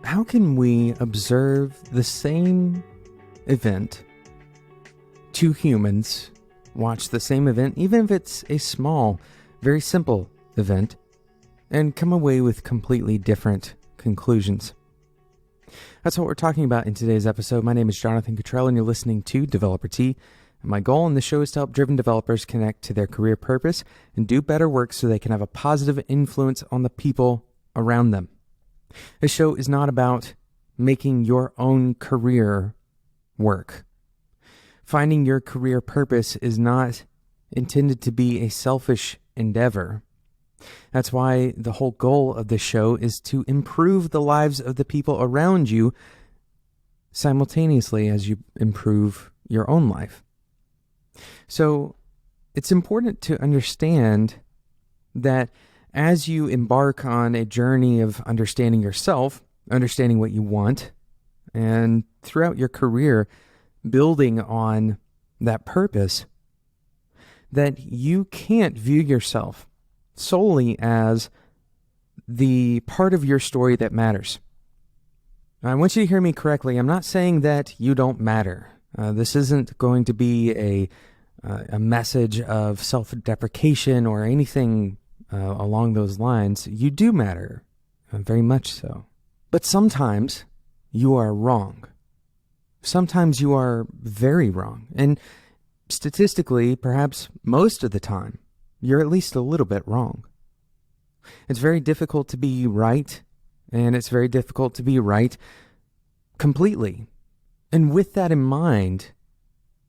How can we observe the same event, two humans watch the same event, even if it's a small, very simple event, and come away with completely different conclusions? That's what we're talking about in today's episode. My name is Jonathan Cottrell, and you're listening to Developer Tea. And my goal in the show is to help driven developers connect to their career purpose and do better work so they can have a positive influence on the people around them. This show is not about making your own career work. Finding your career purpose is not intended to be a selfish endeavor. That's why the whole goal of this show is to improve the lives of the people around you simultaneously as you improve your own life. So it's important to understand that as you embark on a journey of understanding yourself, understanding what you want, and throughout your career, building on that purpose, that you can't view yourself solely as the part of your story that matters. I want you to hear me correctly. I'm not saying that you don't matter. This isn't going to be a message of self-deprecation or anything along those lines. You do matter, very much so. But sometimes you are wrong. Sometimes you are very wrong. And statistically, perhaps most of the time, you're at least a little bit wrong. It's very difficult to be right, and it's very difficult to be right completely. And with that in mind,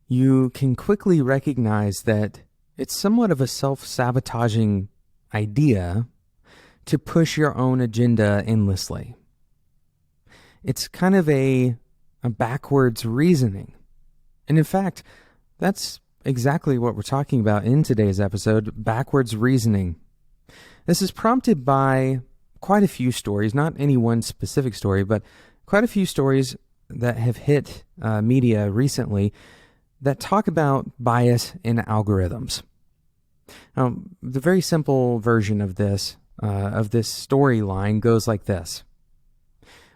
you can quickly recognize that it's somewhat of a self-sabotaging idea to push your own agenda endlessly. It's kind of a backwards reasoning. And in fact, that's exactly what we're talking about in today's episode, backwards reasoning. This is prompted by quite a few stories, not any one specific story, but quite a few stories that have hit media recently that talk about bias in algorithms. The very simple version of this storyline goes like this.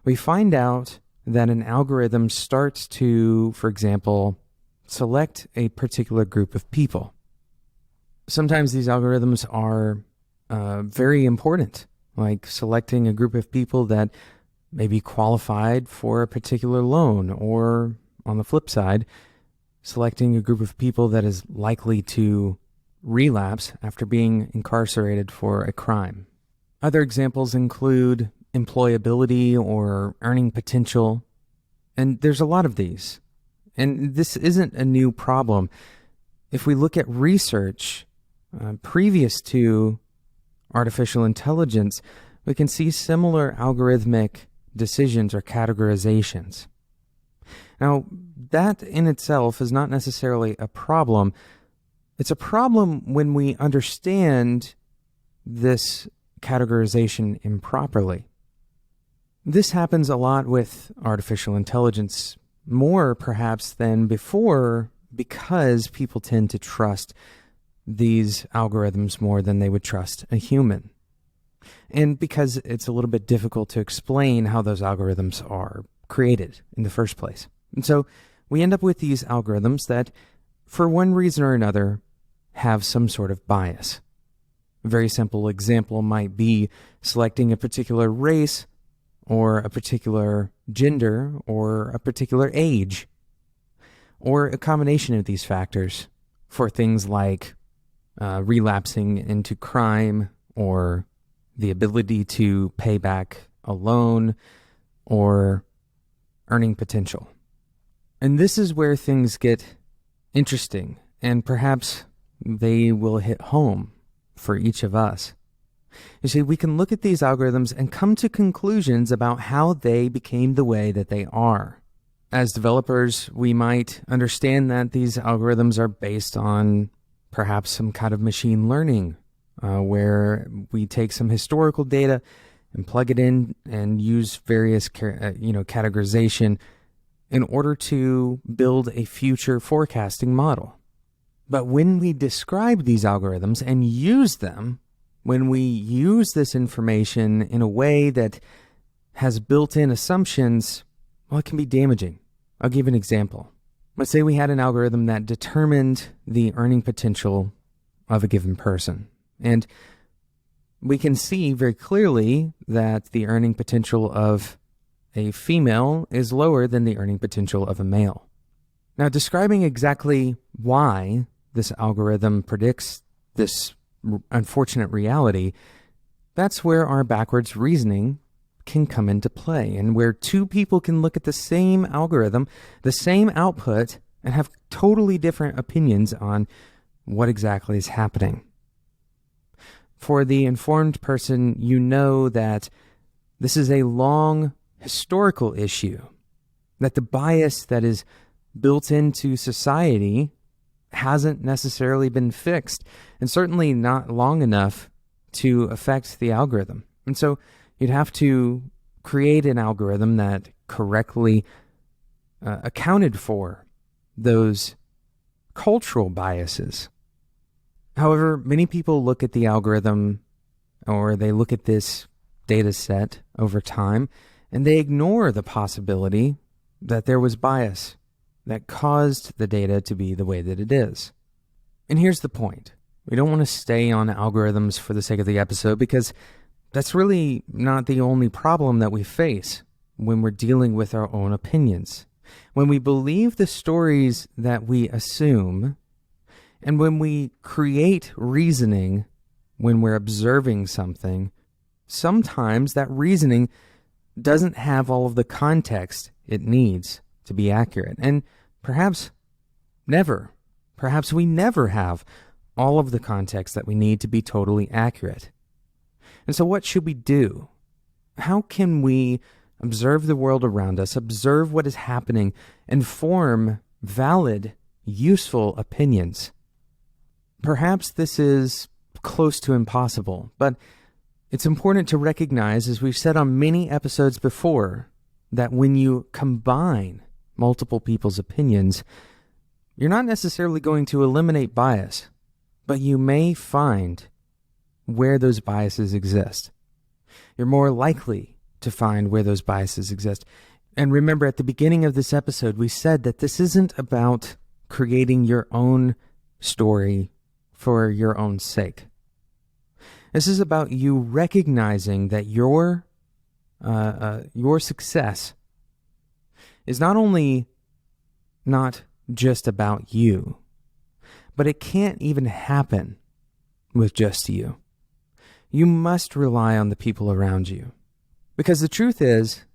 We find out that an algorithm starts to, for example, select a particular group of people. Sometimes these algorithms are very important, like selecting a group of people that may be qualified for a particular loan, or on the flip side, selecting a group of people that is likely to relapse after being incarcerated for a crime. Other examples include employability or earning potential, and there's a lot of these. And this isn't a new problem. If we look at research previous to artificial intelligence, we can see similar algorithmic decisions or categorizations. Now, that in itself is not necessarily a problem. It's a problem when we understand this categorization improperly. This happens a lot with artificial intelligence, more perhaps than before, because people tend to trust these algorithms more than they would trust a human. And because it's a little bit difficult to explain how those algorithms are created in the first place. And so we end up with these algorithms that, for one reason or another, have some sort of bias. A very simple example might be selecting a particular race, or a particular gender, or a particular age, or a combination of these factors for things like relapsing into crime, or the ability to pay back a loan, or earning potential. And this is where things get interesting, and perhaps they will hit home for each of us. You see, we can look at these algorithms and come to conclusions about how they became the way that they are. As developers, we might understand that these algorithms are based on perhaps some kind of machine learning, where we take some historical data and plug it in and use various categorization in order to build a future forecasting model. But when we describe these algorithms and use them when we use this information in a way that has built-in assumptions, well, it can be damaging. I'll give an example. Let's say we had an algorithm that determined the earning potential of a given person. And we can see very clearly that the earning potential of a female is lower than the earning potential of a male. Now, describing exactly why this algorithm predicts this unfortunate reality, that's where our backwards reasoning can come into play, and where two people can look at the same algorithm, the same output, and have totally different opinions on what exactly is happening. For the informed person, you know that this is a long historical issue, that the bias that is built into society hasn't necessarily been fixed, and certainly not long enough to affect the algorithm. And so you'd have to create an algorithm that correctly accounted for those cultural biases. However, many people look at the algorithm, or they look at this data set over time, and they ignore the possibility that there was bias that caused the data to be the way that it is. And here's the point. We don't want to stay on algorithms for the sake of the episode, because that's really not the only problem that we face when we're dealing with our own opinions. When we believe the stories that we assume, and when we create reasoning when we're observing something, sometimes that reasoning doesn't have all of the context it needs to be accurate. And perhaps we never have all of the context that we need to be totally accurate. And so what should we do? How can we observe the world around us, observe what is happening, and form valid, useful opinions? Perhaps this is close to impossible, but it's important to recognize, as we've said on many episodes before, that when you combine multiple people's opinions, you're not necessarily going to eliminate bias, but you may find where those biases exist. You're more likely to find where those biases exist. And remember, at the beginning of this episode, we said that this isn't about creating your own story for your own sake. This is about you recognizing that your success is not only not just about you, but it can't even happen with just you. You must rely on the people around you. Because the truth is,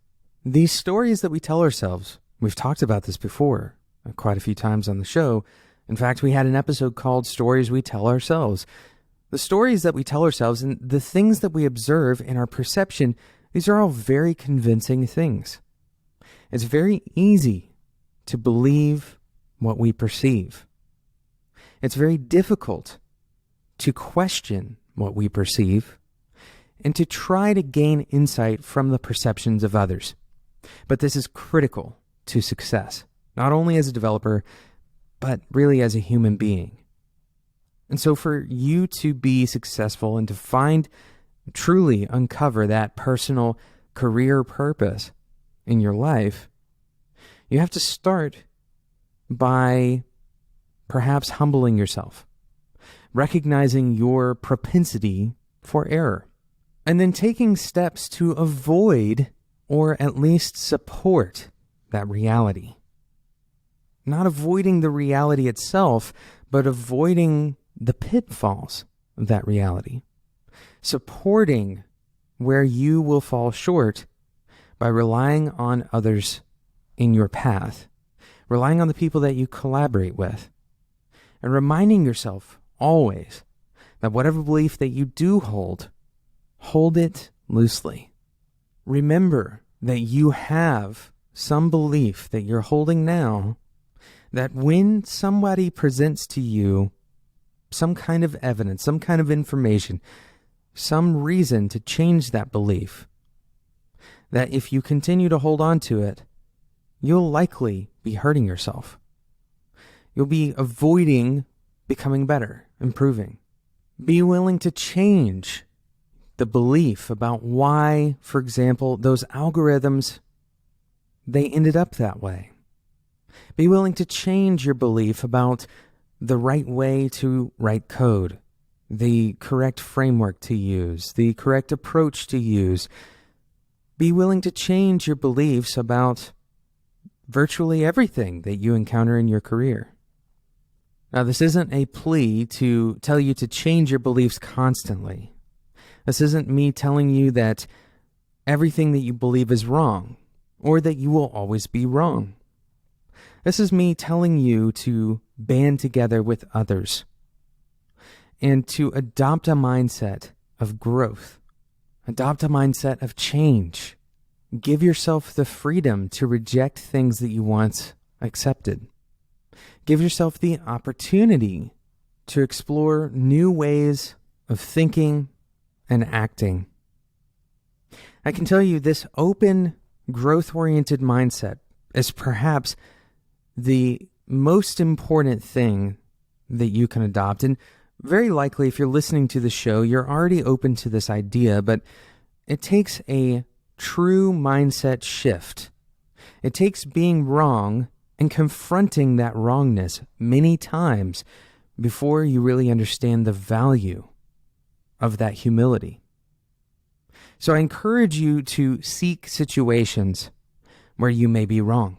these stories that we tell ourselves, we've talked about this before quite a few times on the show. In fact, we had an episode called Stories We Tell Ourselves. The stories that we tell ourselves and the things that we observe in our perception, these are all very convincing things. It's very easy to believe what we perceive. It's very difficult to question what we perceive and to try to gain insight from the perceptions of others. But this is critical to success, not only as a developer, but really as a human being. And so for you to be successful and to truly uncover that personal career purpose in your life, you have to start by perhaps humbling yourself, recognizing your propensity for error, and then taking steps to avoid or at least support that reality. Not avoiding the reality itself, but avoiding the pitfalls of that reality. Supporting where you will fall short by relying on others in your path, relying on the people that you collaborate with, and reminding yourself always that whatever belief that you do hold it loosely. Remember that you have some belief that you're holding now, that when somebody presents to you some kind of evidence, some kind of information, some reason to change that belief, that if you continue to hold on to it, you'll likely be hurting yourself. You'll be avoiding becoming better, improving. Be willing to change the belief about why, for example, those algorithms, they ended up that way. Be willing to change your belief about the right way to write code, the correct framework to use, the correct approach to use. Be willing to change your beliefs about virtually everything that you encounter in your career. Now, this isn't a plea to tell you to change your beliefs constantly. This isn't me telling you that everything that you believe is wrong, or that you will always be wrong. This is me telling you to band together with others and to adopt a mindset of growth, adopt a mindset of change. Give yourself the freedom to reject things that you once accepted. Give yourself the opportunity to explore new ways of thinking and acting. I can tell you this open, growth-oriented mindset is perhaps the most important thing that you can adopt. And very likely, if you're listening to the show, you're already open to this idea, but it takes a true mindset shift. It takes being wrong and confronting that wrongness many times before you really understand the value of that humility. So I encourage you to seek situations where you may be wrong.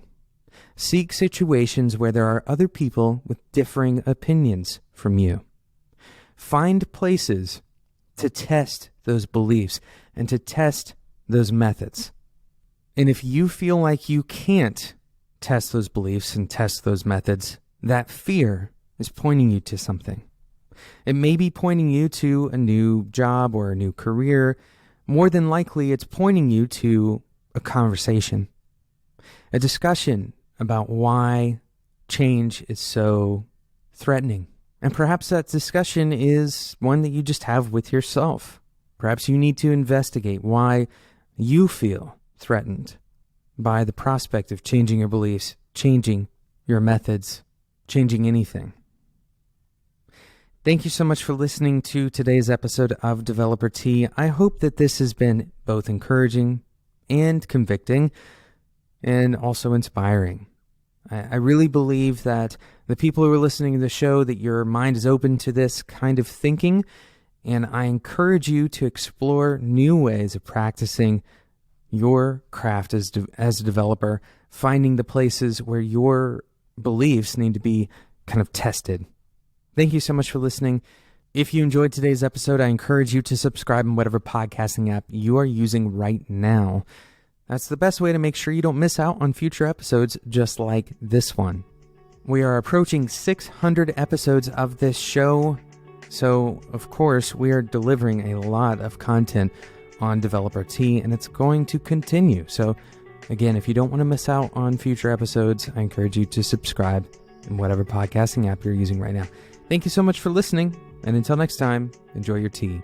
Seek situations where there are other people with differing opinions from you. Find places to test those beliefs and to test those methods. And if you feel like you can't test those beliefs and test those methods, that fear is pointing you to something. It may be pointing you to a new job or a new career. More than likely, it's pointing you to a conversation, a discussion about why change is so threatening. And perhaps that discussion is one that you just have with yourself. Perhaps you need to investigate why you feel threatened by the prospect of changing your beliefs, changing your methods, changing anything. Thank you so much for listening to today's episode of Developer Tea. I hope that this has been both encouraging and convicting and also inspiring. I really believe that the people who are listening to the show, that your mind is open to this kind of thinking, and I encourage you to explore new ways of practicing your craft as a developer, finding the places where your beliefs need to be kind of tested. Thank you so much for listening. If you enjoyed today's episode, I encourage you to subscribe in whatever podcasting app you are using right now. That's the best way to make sure you don't miss out on future episodes just like this one. We are approaching 600 episodes of this show, so of course we are delivering a lot of content on Developer Tea, and it's going to continue. So again, if you don't want to miss out on future episodes, I encourage you to subscribe in whatever podcasting app you're using right now. Thank you so much for listening, and until next time, enjoy your tea.